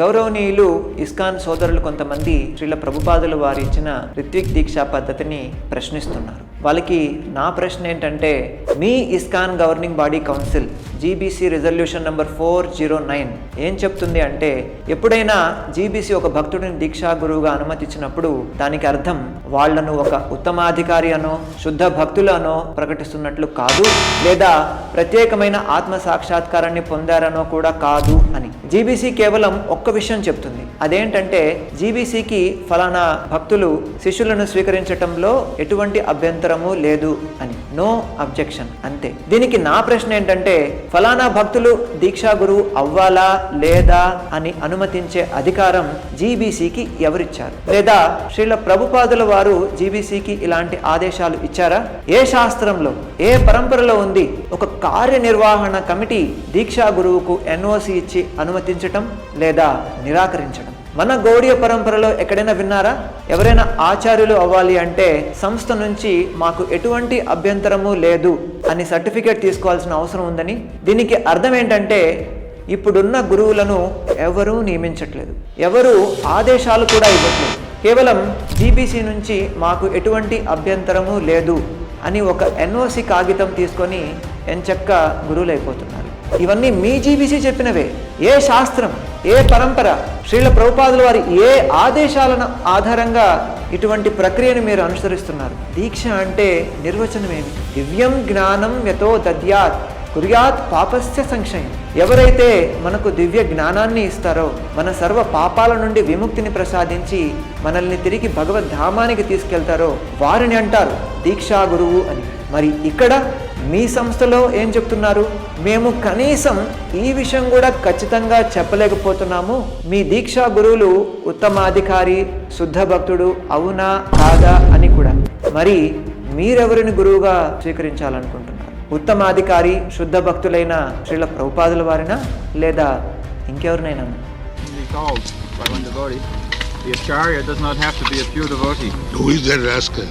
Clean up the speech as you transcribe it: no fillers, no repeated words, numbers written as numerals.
గౌరవనీయులు ఇస్కాన్ సోదరులు కొంతమంది శ్రీల ప్రభుపాదులు వారు ఇచ్చిన రిత్విక్ దీక్షా పద్ధతిని ప్రశ్నిస్తున్నారు. వాళ్ళకి నా ప్రశ్న ఏంటంటే, మీ ISKCON governing body council GBC resolution number 409 ఏం చెప్తుంది అంటే, ఎప్పుడైనా జీబీసీ ఒక భక్తుడిని దీక్షా గురువుగా అనుమతించినప్పుడు దానికి అర్థం వాళ్లను ఒక ఉత్తమాధికారి అనో శుద్ధ భక్తులు అనో ప్రకటిస్తున్నట్లు కాదు, లేదా ప్రత్యేకమైన ఆత్మ సాక్షాత్కారాన్ని పొందారనో కూడా కాదు అని. జీబీసీ కేవలం ఒక్క విషయం చెప్తుంది. అదేంటంటే, జీబీసీకి ఫలానా భక్తులు శిష్యులను స్వీకరించటంలో ఎటువంటి అభ్యంతరము లేదు అని. నో అబ్జెక్షన్, అంతే. దీనికి నా ప్రశ్న ఏంటంటే, ఫలానా భక్తులు దీక్షా గురువు అవ్వాలా లేదా అని అనుమతించే అధికారం జీబీసీకి ఎవరిచ్చారు? లేదా శ్రీల ప్రభుపాదుల వారు జీబీసీకి ఇలాంటి ఆదేశాలు ఇచ్చారా? ఏ శాస్త్రంలో, ఏ పరంపరలో ఉంది ఒక కార్యనిర్వహణ కమిటీ దీక్షా గురువుకు ఎన్ఓసి ఇచ్చి అనుమతించటం లేదా నిరాకరించడం? మన గౌడీయ పరంపరలో ఎక్కడైనా విన్నారా? ఎవరైనా ఆచార్యులు అవ్వాలి అంటే సంస్థ నుంచి మాకు ఎటువంటి అభ్యంతరము లేదు అని సర్టిఫికేట్ తీసుకోవాల్సిన అవసరం ఉందని. దీనికి అర్థం ఏంటంటే, ఇప్పుడున్న గురువులను ఎవరూ నియమించట్లేదు, ఎవరు ఆదేశాలు కూడా ఇవ్వట్లేదు. కేవలం జీబీసీ నుంచి మాకు ఎటువంటి అభ్యంతరము లేదు అని ఒక ఎన్ఓసి కాగితం తీసుకొని ఎంచక్క గురువులైపోతున్నారు. ఇవన్నీ మీ జీబీసీ చెప్పినవే. ఏ శాస్త్రం, ఏ పరంపర, శ్రీల ప్రభుపాదుల వారి ఏ ఆదేశాలను ఆధారంగా ఇటువంటి ప్రక్రియను మీరు అనుసరిస్తున్నారు? దీక్ష అంటే నిర్వచనం ఏమి? దివ్యం జ్ఞానం యతో దద్యాత్ కుర్యాత్ పాపస్య సంక్షయం. ఎవరైతే మనకు దివ్య జ్ఞానాన్ని ఇస్తారో, మన సర్వ పాపాల నుండి విముక్తిని ప్రసాదించి మనల్ని తిరిగి భగవద్ధామానికి తీసుకెళ్తారో వారిని అంటారు దీక్షా గురువు అని. మరి ఇక్కడ మీ సంస్థలో ఏం చెప్తున్నారు? మేము కనీసం ఈ విషయం కూడా ఖచ్చితంగా చెప్పలేకపోతున్నాము, మీ దీక్షా గురువులు ఉత్తమాధికారి శుద్ధ భక్తుడు అవునా కాదా అని కూడా. మరి మీరెవరిని గురువుగా స్వీకరించాలనుకుంటున్నారు? ఉత్తమాధికారి శుద్ధ భక్తులైన శ్రీల ప్రభుపాదుల వారినా లేదా ఇంకెవరినైనా? The Acharya does not have to be a pure devotee. Who is that rascal?